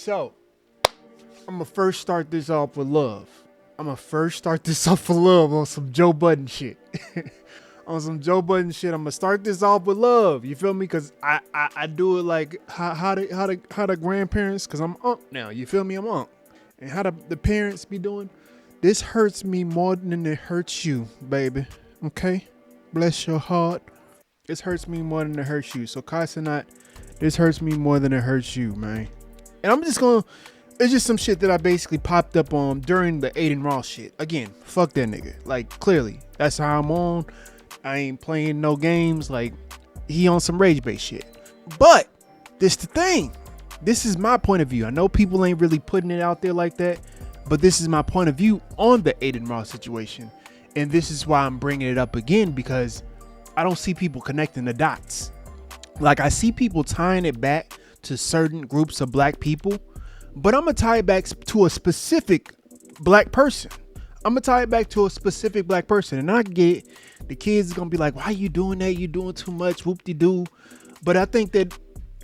So, I'm gonna first start this off with love. On some Joe Budden shit. On some Joe Budden shit, I'm gonna start this off with love. You feel me? Cause I do it like how the grandparents. Cause I'm unc now. You feel me? I'm unc. And how the parents be doing. This hurts me more than it hurts you, baby. Okay? Bless your heart. This hurts me more than it hurts you. So Kaisenat, this hurts me more than it hurts you, man. And I'm just gonna. It's just some shit that I basically popped up on during the Adin Ross shit. Again, fuck that nigga. Like, clearly, that's how I'm on. I ain't playing no games. Like, he on some rage bait shit. But this the thing. This is my point of view. I know people ain't really putting it out there like that, but this is my point of view on the Adin Ross situation. And this is why I'm bringing it up again, because I don't see people connecting the dots. Like, I see people tying it back to certain groups of black people, but I'm going to tie it back to a specific black person. And I get the kids are going to be like, why you doing that? You doing too much, whoop-de-doo. But I think that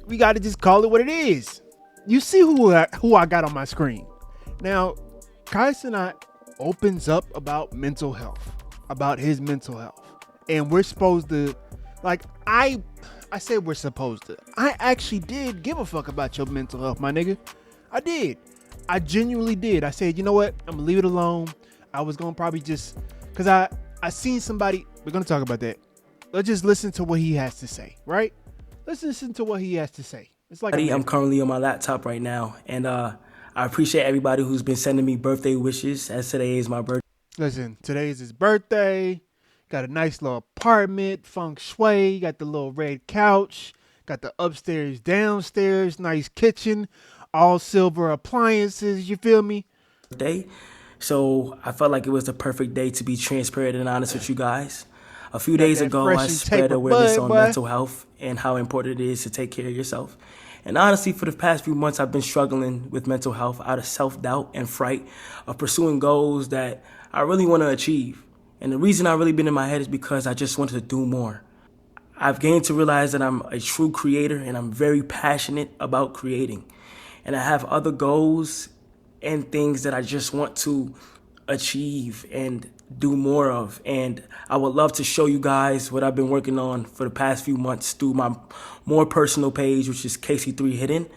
we got to just call it what it is. You see who I got on my screen. Now, Kai Cenat opens up about mental health, about his mental health. And we're supposed to, like, I say we're supposed to. I actually did give a fuck about your mental health, my nigga. I did. I genuinely did. I said, you know what? I'm gonna leave it alone. I was gonna probably just, cause I seen somebody. We're gonna talk about that. Let's just listen to what he has to say, right? Let's listen to what he has to say. It's like I'm currently on my laptop right now, and I appreciate everybody who's been sending me birthday wishes, as today is my birthday. Listen, today is his birthday. Got a nice little apartment, feng shui. Got the little red couch. Got the upstairs, downstairs, nice kitchen. All silver appliances, you feel me? So I felt like it was the perfect day to be transparent and honest with you guys. A few days ago, I spread awareness on mental health and how important it is to take care of yourself. And honestly, for the past few months, I've been struggling with mental health out of self-doubt and fright of pursuing goals that I really want to achieve. And the reason I've really been in my head is because I just wanted to do more. I've gained to realize that I'm a true creator and I'm very passionate about creating. And I have other goals and things that I just want to achieve and do more of. And I would love to show you guys what I've been working on for the past few months through my more personal page, which is KC3 Hidden.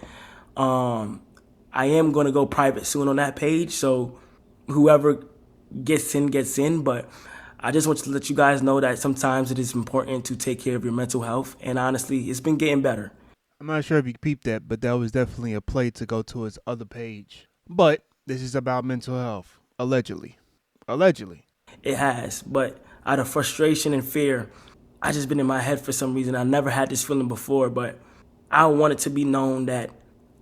I am going to go private soon on that page, so whoever gets in. But I just want to let you guys know that sometimes it is important to take care of your mental health. And honestly, it's been getting better. I'm not sure if you peeped that, but that was definitely a play to go to his other page. But this is about mental health, allegedly. It has, but out of frustration and fear, I just been in my head for some reason. I never had this feeling before, but I want it to be known that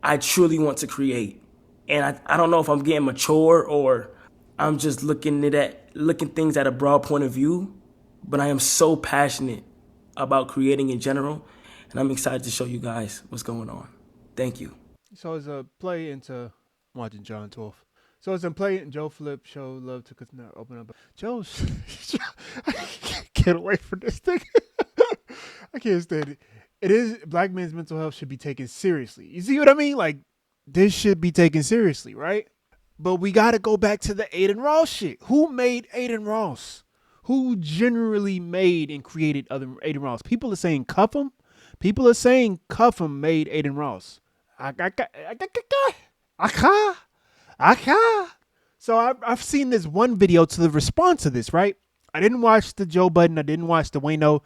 I truly want to create. And I don't know if I'm getting mature or I'm just looking things at a broad point of view, but I am so passionate about creating in general. And I'm excited to show you guys what's going on. Thank you. So it's a play into, I'm watching John 12. So it's a play in Joe Flip show love to open up. Joe's, I can't get away from this thing. I can't stand it. It is, black men's mental health should be taken seriously. You see what I mean? Like, this should be taken seriously, right? But we got to go back to the Adin Ross shit. Who made Adin Ross? Who generally made and created other Adin Ross? People are saying cuff him. People are saying Cuffham made Adin Ross. So I've seen this one video to the response to this, right? I didn't watch the Joe Budden. I didn't watch the Wayno.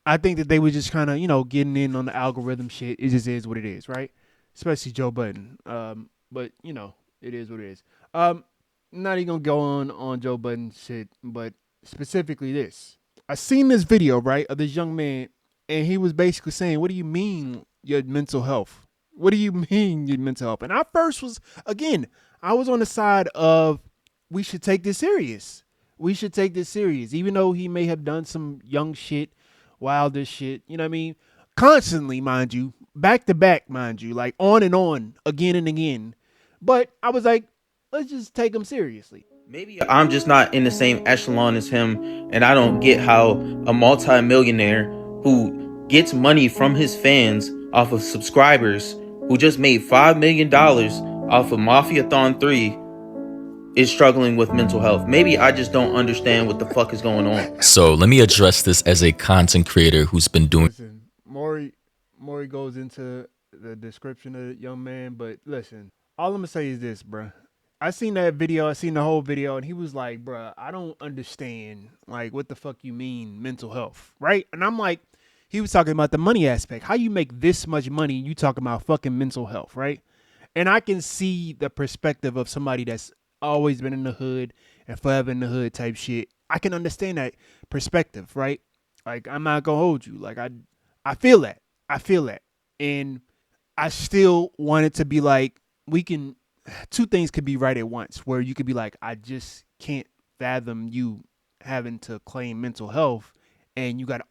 I think that they were just kind of, getting in on the algorithm shit. It just is what it is, right? Especially Joe Budden. But, it is what it is. Not even going to go on Joe Budden shit, but specifically this. I seen this video, right, of this young man. And he was basically saying, what do you mean your mental health? What do you mean your mental health? And I first was, again, I was on the side of we should take this serious. Even though he may have done some young shit, wilder shit, you know what I mean? Constantly, mind you, back to back, mind you, like on and on, again and again. But I was like, let's just take him seriously. Maybe I'm just not in the same echelon as him, and I don't get how a multi-millionaire who gets money from his fans off of subscribers, who just made $5 million off of Mafiathon 3 is struggling with mental health. Maybe I just don't understand what the fuck is going on. So let me address this as a content creator who's been doing. Listen, Maury goes into the description of the young man, but listen, all I'm gonna say is this, bruh. I seen that video, I seen the whole video, and he was like, bruh, I don't understand, like, what the fuck you mean mental health, right? And I'm like, he was talking about the money aspect. How you make this much money, you talking about fucking mental health, right? And I can see the perspective of somebody that's always been in the hood and forever in the hood type shit. I can understand that perspective, right? Like, I'm not gonna hold you. Like, I feel that. I feel that. And I still want it to be like, two things could be right at once, where you could be like, I just can't fathom you having to claim mental health, and you got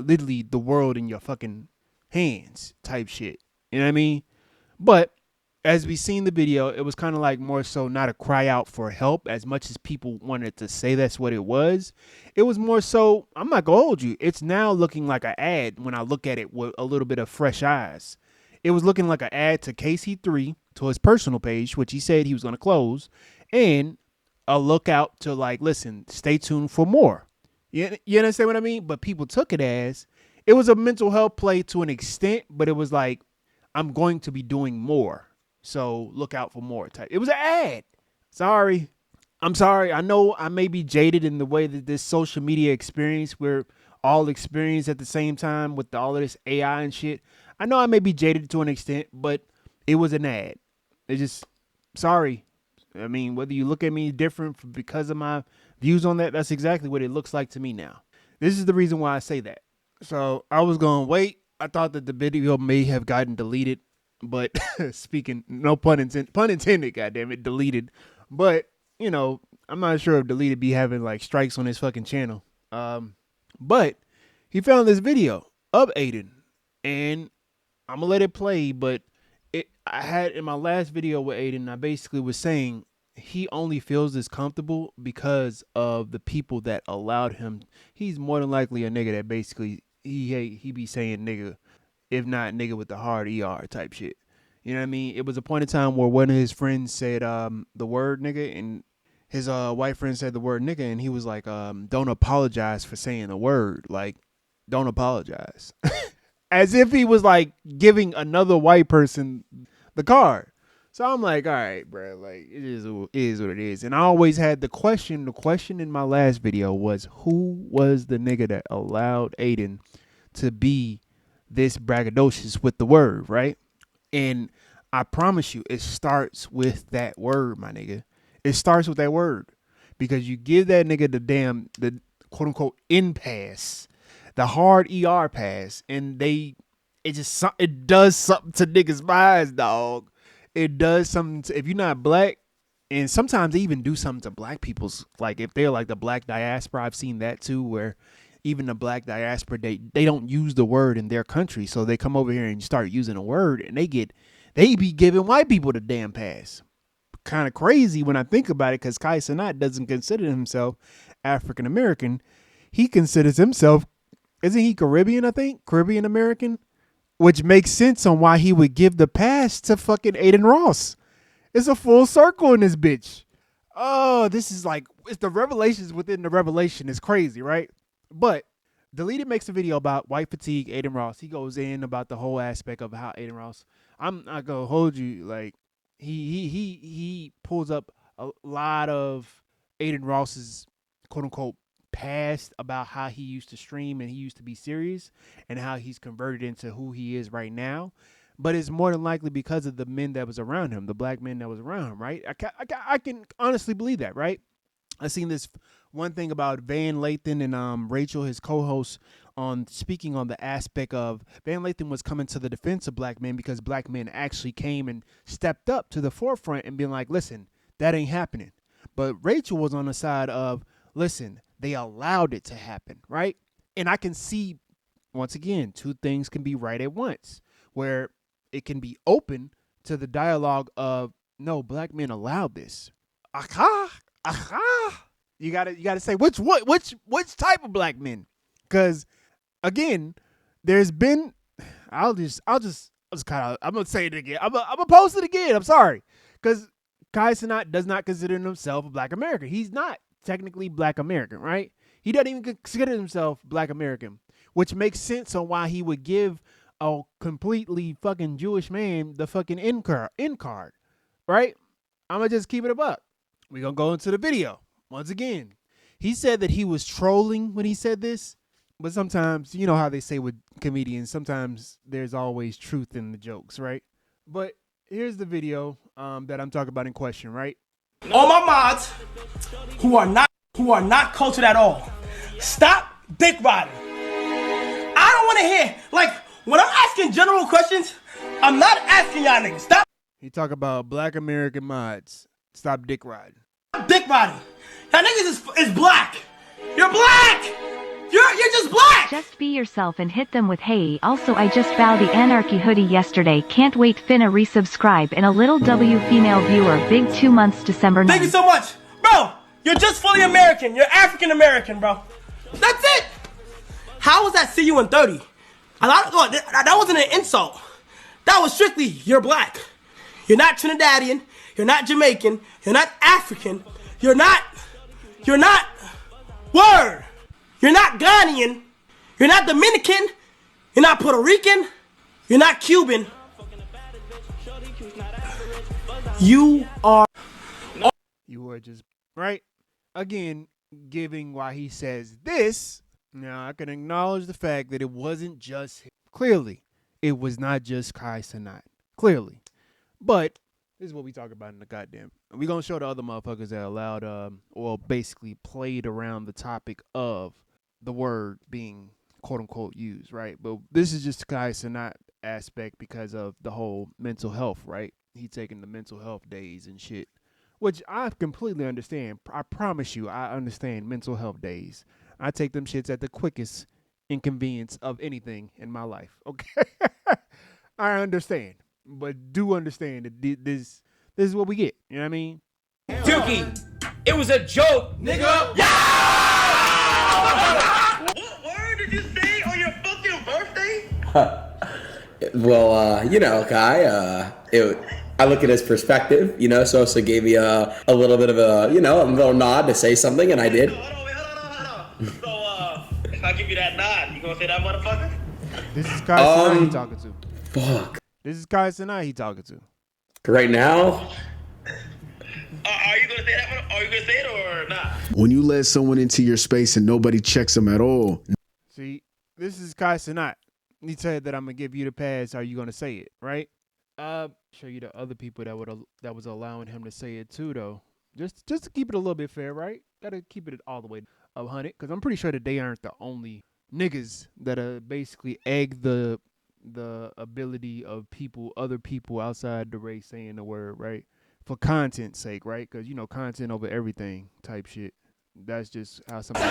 literally the world in your fucking hands type shit. You know what I mean? But as we seen the video, it was kind of like more so not a cry out for help as much as people wanted to say that's what it was. It was more so, I'm not gonna hold you, it's now looking like an ad when I look at it with a little bit of fresh eyes. It was looking like an ad to KC3, to his personal page, which he said he was going to close, and a lookout to, like, listen, stay tuned for more. You understand what I mean? But people took it as it was a mental health play to an extent, but it was like, I'm going to be doing more, so look out for more type. It was an ad. I'm sorry. I know I may be jaded in the way that this social media experience, we're all experienced at the same time with all of this AI and shit. I know I may be jaded to an extent, but it was an ad. It's just, sorry. I mean, whether you look at me different because of my views on that, that's exactly what it looks like to me now. This is the reason why I say that. So I was going to wait. I thought that the video may have gotten deleted, but speaking, no pun intended, goddammit, deleted. But, you know, I'm not sure if deleted be having like strikes on his fucking channel. But he found this video of Adin, and I'm going to let it play, but I had in my last video with Adin, I basically was saying he only feels this comfortable because of the people that allowed him. He's more than likely a nigga that basically he be saying nigga, if not nigga with the hard ER type shit. You know what I mean? It was a point in time where one of his friends said the word nigga, and his white friend said the word nigga, and he was like, don't apologize for saying the word. Like, don't apologize. As if he was like giving another white person the card. So I'm like, all right, bro, like it is what it is. And I always had the question in my last video was, who was the nigga that allowed Adin to be this braggadocious with the word, right? And I promise you, it starts with that word, my nigga. It starts with that word, because you give that nigga the quote unquote in pass, the hard ER pass, and it does something to niggas' minds, dog. It does something if you're not black, and sometimes they even do something to black people's, like if they're like the black diaspora. I've seen that too, where even the black diaspora, they don't use the word in their country, so they come over here and start using a word, and they be giving white people the damn pass. Kind of crazy when I think about it, because Kai Cenat doesn't consider himself African American. He considers himself, isn't he Caribbean? I think Caribbean American, which makes sense on why he would give the pass to fucking Adin Ross. It's a full circle in this bitch. Oh, this is like, it's the revelations within the revelation. Is crazy, right? But Deleted makes a video about white fatigue, Adin Ross. He goes in about the whole aspect of how Adin Ross, I'm not gonna hold you, like he pulls up a lot of Adin Ross's quote unquote past about how he used to stream and he used to be serious, and how he's converted into who he is right now. But it's more than likely because of the men that was around him, the black men that was around him, right? I can honestly believe that, right? I seen this one thing about Van Lathan and Rachel, his co-host, on speaking on the aspect of Van Lathan was coming to the defense of black men because black men actually came and stepped up to the forefront and being like, listen, that ain't happening. But Rachel was on the side of, listen, they allowed it to happen, right? And I can see, once again, two things can be right at once, where it can be open to the dialogue of, no, black men allowed this. Aha. You gotta say which type of black men, because again, there's been, I'll just I'm gonna say it again. I'm gonna post it again. I'm sorry, because Kai Cenat does not consider himself a Black American. He's not technically Black American, right? He doesn't even consider himself Black American, which makes sense on why he would give a completely fucking Jewish man the fucking end card, right? I'm gonna just keep it a buck. We're gonna go into the video once again. He said that he was trolling when he said this, but sometimes, you know how they say with comedians, sometimes there's always truth in the jokes, right? But here's the video that I'm talking about in question, right? All my mods who are not cultured at all, stop dick riding. I don't want to hear, like, when I'm asking general questions, I'm not asking y'all niggas. Stop He talk about Black American mods. Stop dick riding. dick riding. Y'all niggas is black. You're black. You're just black. Just be yourself and hit them with hey. Also, I just bowed the Anarchy hoodie yesterday. Can't wait. Finna resubscribe in a little W female viewer. Big 2 months December 9th. Thank you so much. Bro, you're just fully American. You're African American, bro. That's it. How was that see you in 30? That wasn't an insult. That was strictly, you're black. You're not Trinidadian. You're not Jamaican. You're not African. You're not, word. You're not Ghanaian. You're not Dominican. You're not Puerto Rican. You're not Cuban. You are just, right? Again, giving why he says this. Now, I can acknowledge the fact that it wasn't just him. Clearly, it was not just Kai Cenat. Clearly. But this is what we talk about in the goddamn. We're going to show the other motherfuckers that allowed, or basically played around the topic of the word being quote-unquote used, right? But this is just Kai Cenat aspect because of the whole mental health, right? He taking the mental health days and shit, which I completely understand. I promise you, I understand mental health days. I take them shits at the quickest inconvenience of anything in my life, okay? I understand, but do understand that this is what we get, you know what I mean? Dookie, it was a joke, nigga. Yeah! What word did you say on your fucking birthday? Well, you know, Kai, I look at his perspective, you know, so also gave me a little bit of a little nod to say something, and I did. Hold on. So, if I give you that nod, you gonna say that motherfucker? This is Kai Cenat he talking to. Fuck. This is Kai Cenat he talking to. Right now? Are you gonna say that? Are you gonna say it or not? When you let someone into your space and nobody checks them at all. See, this is Kai Cenat. He said that I'm gonna give you the pass. Are you gonna say it, right? Show you the other people that was allowing him to say it too, though. Just to keep it a little bit fair, right? Gotta keep it all the way 100, because I'm pretty sure that they aren't the only niggas that basically egg the ability of other people outside the race saying the word, right? For content's sake, right? Because, you know, content over everything type shit. That's just how somebody...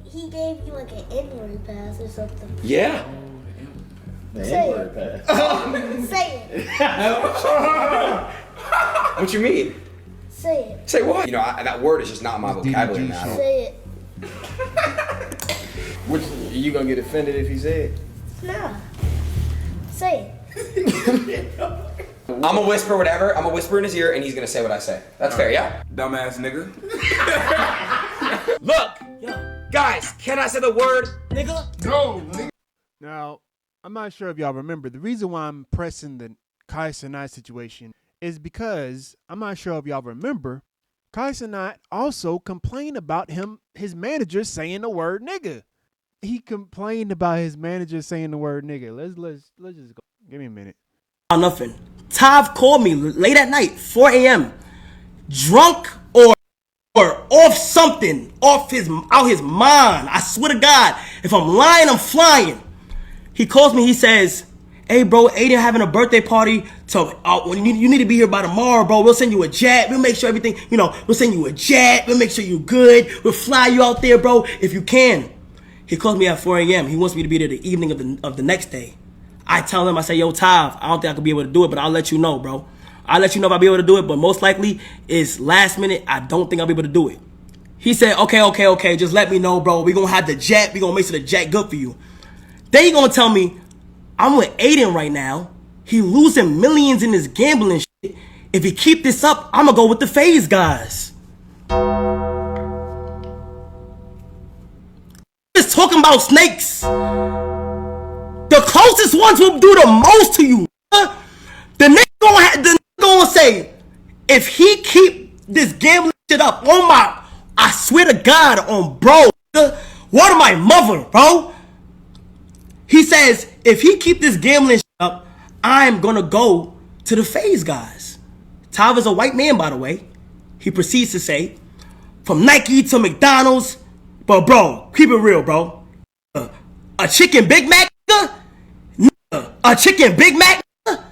He gave you like an N-word pass or something. Yeah. Say it. Say it. What you mean? Say it. Say what? You know, that word is just not my vocabulary now. Say it. Which, you gonna get offended if he say it? Nah. Say it. I'm gonna whisper whatever. I'm gonna whisper in his ear, and he's gonna say what I say. That's fair, yeah? Dumbass nigga. Look, guys, can I say the word, nigga? No. Now, I'm not sure if y'all remember, the reason why I'm pressing the Kai Cenat situation is because I'm not sure if y'all remember, Kai Cenat also complained about his manager saying the word nigga. He complained about his manager saying the word nigga. Let's just go. Give me a minute. nothing. Tav called me late at night, 4 a.m. drunk or off something, out his mind. I swear to God, if I'm lying, I'm flying. He calls me, he says, hey bro, Adin having a birthday party, so you need to be here by tomorrow, bro. We'll send you a jet. We'll make sure everything, we'll send you a jet. We'll make sure you're good. We'll fly you out there, bro, if you can. He calls me at 4 a.m. He wants me to be there the evening of the next day. I tell him, I say, yo, Tav, I don't think I could be able to do it, but I'll let you know, bro. I'll let you know if I'll be able to do it, but most likely it's last minute. I don't think I'll be able to do it. He said, okay, just let me know, bro. We're going to have the jet. We're going to make sure the jet good for you. Then you gonna tell me I'm with Adin right now. He losing millions in this gambling shit. If he keep this up, I'm gonna go with the FaZe guys. Just talking about snakes. The closest ones will do the most to you. The nigga gonna say, if he keep this gambling shit up, on my, I swear to God, on bro, what am my mother, bro? He says, if he keep this gambling shit up, I'm gonna go to the FaZe guys. Tav is a white man, by the way. He proceeds to say, from Nike to McDonald's, but bro, keep it real, bro. A chicken Big Mac, nigga? A chicken Big Mac, nigga?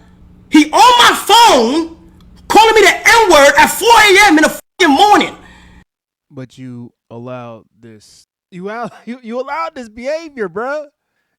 He on my phone calling me the N-word at 4 a.m. in the fucking morning. But you allowed this. You allowed this behavior, bruh.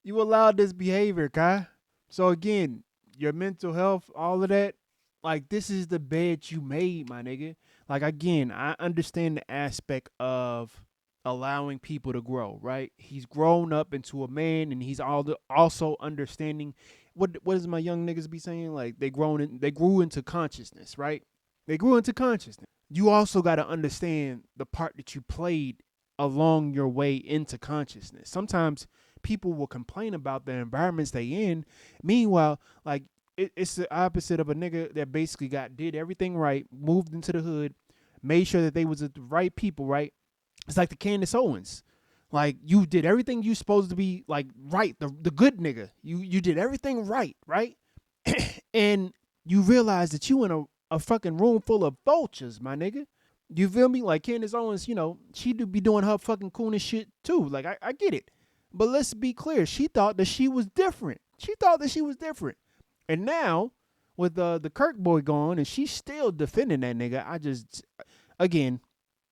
You allowed this behavior, Kai. So again, your mental health, all of that, like this is the bed you made, my nigga. Like again, I understand the aspect of allowing people to grow, right? He's grown up into a man, and he's also understanding what does my young niggas be saying? Like they grew into consciousness, right? They grew into consciousness. You also got to understand the part that you played along your way into consciousness. Sometimes people will complain about the environments they in. Meanwhile, like it's the opposite of a nigga that basically did everything right, moved into the hood, made sure that they was the right people, right? It's like the Candace Owens. Like you did everything you supposed to be like right, the good nigga. You did everything right, right? And you realize that you in a fucking room full of vultures, my nigga. You feel me? Like Candace Owens, you know, she do be doing her fucking coolest shit too. Like I get it. But let's be clear. She thought that she was different. And now, with the Kirk boy gone, and she's still defending that nigga, I just, again,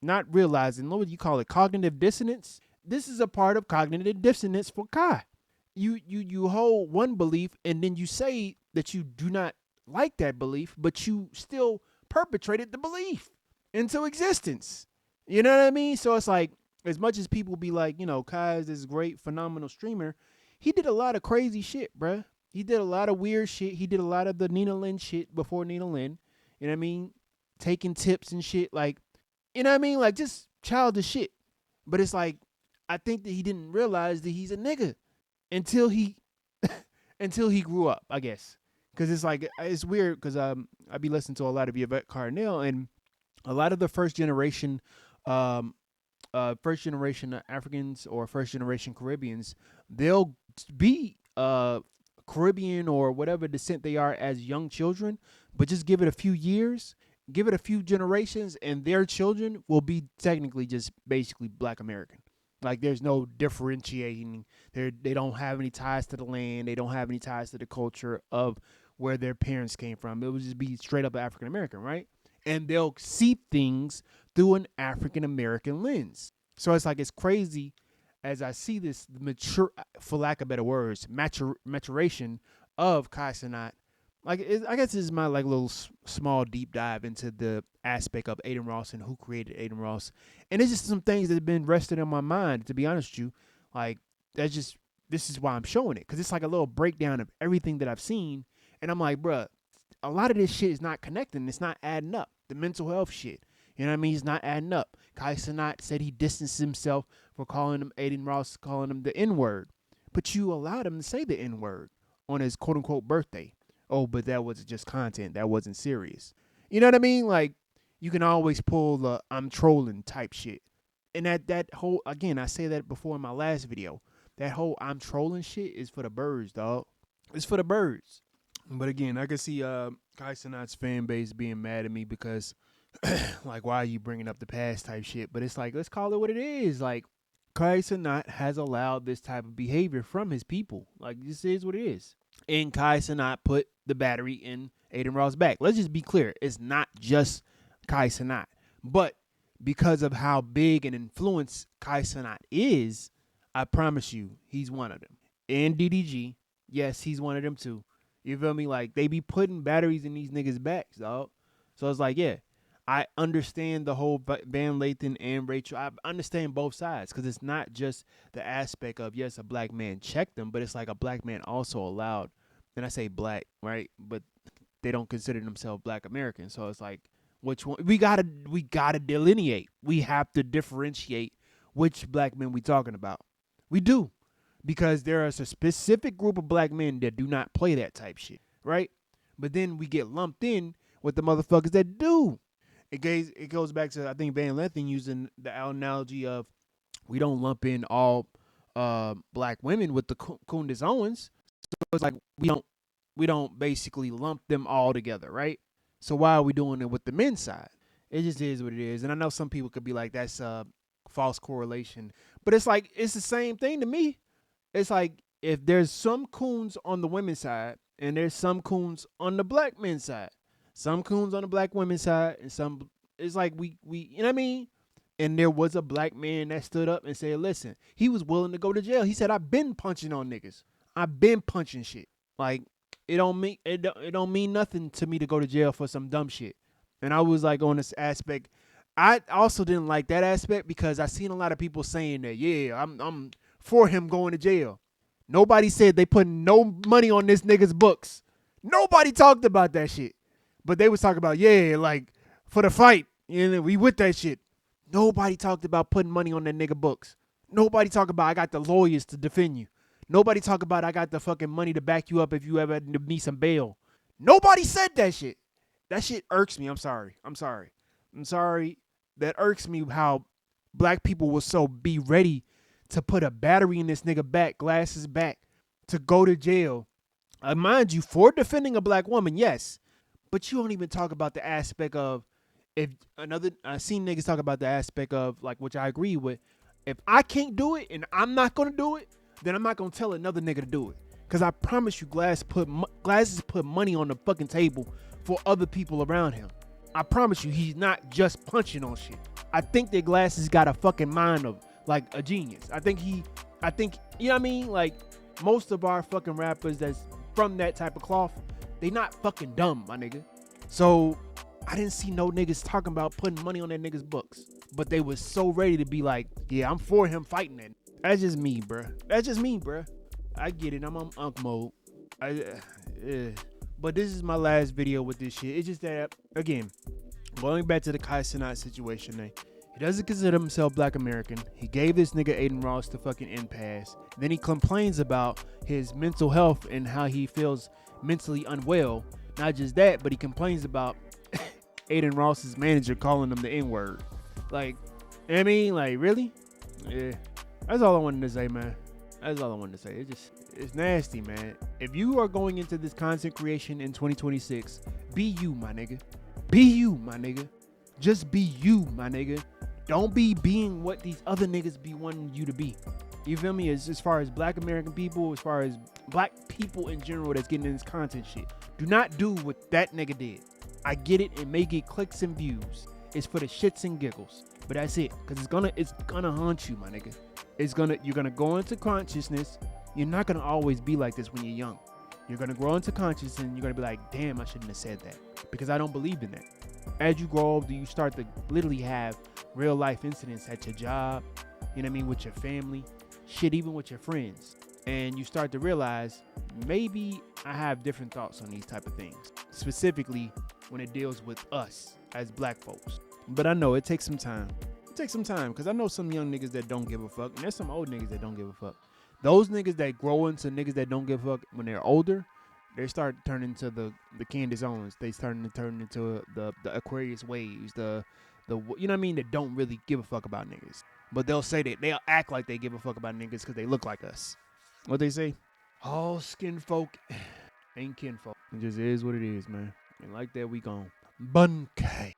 not realizing, what do you call it, cognitive dissonance? This is a part of cognitive dissonance for Kai. You hold one belief, and then you say that you do not like that belief, but you still perpetrated the belief into existence. You know what I mean? So it's like, as much as people be like, you know, Kai is this great, phenomenal streamer, he did a lot of crazy shit, bruh. He did a lot of weird shit. He did a lot of the Nina Lynn shit before Nina Lynn. You know what I mean? Taking tips and shit. Like, you know what I mean? Like, just childish shit. But it's like, I think that he didn't realize that he's a nigga until he grew up, I guess. Because it's like, it's weird because I be listening to a lot of Yvette Carnell, and a lot of the first generation Africans or first generation Caribbeans, they'll be Caribbean or whatever descent they are as young children, but just give it a few years, give it a few generations, and their children will be technically just basically Black American. Like there's no differentiating. They don't have any ties to the land. They don't have any ties to the culture of where their parents came from. It would just be straight up African American, right? And they'll see things through an African American lens. So it's like, it's crazy as I see this mature, for lack of better words, maturation of Kai Cenat. Like, I guess this is my like little small deep dive into the aspect of Adin Ross and who created Adin Ross. And it's just some things that have been resting in my mind, to be honest with you. Like, this is why I'm showing it. Because it's like a little breakdown of everything that I've seen. And I'm like, bruh, a lot of this shit is not connecting. It's not adding up. The mental health shit. You know what I mean? It's not adding up. Kai Cenat said he distanced himself for calling him Adin Ross, calling him the N-word. But you allowed him to say the N-word on his quote-unquote birthday. Oh, but that was just content. That wasn't serious. You know what I mean? Like, you can always pull the I'm trolling type shit. And that whole, again, I say that before in my last video. That whole I'm trolling shit is for the birds, dog. It's for the birds. But again, I can see Kai Cenat's fan base being mad at me because, like, why are you bringing up the past type shit? But it's like, let's call it what it is. Like, Kai Cenat has allowed this type of behavior from his people. Like, this is what it is. And Kai Cenat put the battery in Adin Ross' back. Let's just be clear. It's not just Kai Cenat. But because of how big an influence Kai Cenat is, I promise you, he's one of them. And DDG, yes, he's one of them too. You feel me? Like, they be putting batteries in these niggas' backs, dog. So it's like, yeah, I understand the whole Van Lathan and Rachel. I understand both sides because it's not just the aspect of, yes, a black man checked them, but it's like a black man also allowed, and I say black, right? But they don't consider themselves black Americans. So it's like, which one? We gotta delineate. We have to differentiate which black men we talking about. We do. Because there is a specific group of black men that do not play that type shit, right? But then we get lumped in with the motherfuckers that do. It goes back to, I think, Van Lathan using the analogy of, we don't lump in all black women with the Kundis Owens. So it's like we don't basically lump them all together, right? So why are we doing it with the men's side? It just is what it is. And I know some people could be like, that's false correlation. But it's like, it's the same thing to me. It's like, if there's some coons on the women's side and there's some coons on the black men's side, some coons on the black women's side, and some, it's like we you know what I mean? And there was a black man that stood up and said, listen, he was willing to go to jail. He said, I've been punching on niggas. I've been punching shit. Like, it don't mean nothing to me to go to jail for some dumb shit. And I was like, on this aspect, I also didn't like that aspect because I seen a lot of people saying that, yeah, I'm for him going to jail. Nobody said they put no money on this nigga's books. Nobody talked about that shit. But they was talking about, yeah, like, for the fight, you know, we with that shit. Nobody talked about putting money on that nigga books. Nobody talked about, I got the lawyers to defend you. Nobody talk about, I got the fucking money to back you up if you ever need some bail. Nobody said that shit. That shit irks me. I'm sorry. That irks me how black people will so be ready to put a battery in this nigga back, glasses back, to go to jail. Mind you, for defending a black woman, yes. But you don't even talk about the aspect of, I seen niggas talk about the aspect of, like, which I agree with. If I can't do it and I'm not going to do it, then I'm not going to tell another nigga to do it. Because I promise you, glasses put money on the fucking table for other people around him. I promise you, he's not just punching on shit. I think that Glasses got a fucking mind of, like, a genius. I think, you know what I mean? Like, most of our fucking rappers that's from that type of cloth, they not fucking dumb, my nigga. So, I didn't see no niggas talking about putting money on that nigga's books. But they was so ready to be like, yeah, I'm for him fighting it. That's just me, bruh. I get it. I'm on unk mode. But this is my last video with this shit. It's just that, again, going back to the Kai Cenat situation, he doesn't consider himself black American. He gave this nigga Adin Ross the fucking impasse. Then he complains about his mental health and how he feels mentally unwell. Not just that, but he complains about Adin Ross's manager calling him the N-word. Like, you know what I mean? Like, really? Yeah. That's all I wanted to say, man. That's all I wanted to say. It's nasty, man. If you are going into this content creation in 2026, be you, my nigga. Be you, my nigga. Just be you, my nigga. Don't be being what these other niggas be wanting you to be. You feel me? As far as black American people, as far as black people in general that's getting in this content shit. Do not do what that nigga did. I get it, it may get clicks and views. It's for the shits and giggles. But that's it. Cause it's gonna haunt you, my nigga. You're gonna go into consciousness. You're not gonna always be like this when you're young. You're gonna grow into consciousness and you're gonna be like, damn, I shouldn't have said that. Because I don't believe in that. As you grow older, you start to literally have real life incidents at your job, you know what I mean, with your family, shit, even with your friends. And you start to realize, maybe I have different thoughts on these type of things. Specifically when it deals with us as black folks. But I know it takes some time. Because I know some young niggas that don't give a fuck. And there's some old niggas that don't give a fuck. Those niggas that grow into niggas that don't give a fuck when they're older, they start turning into the Candace Owens. They starting to turn into the Aquarius Waves, the you know what I mean, that don't really give a fuck about niggas. But they'll say that they'll act like they give a fuck about niggas because they look like us. What they say? All skin folk ain't kinfolk. It just is what it is, man. And like that, we gone. Bunkay.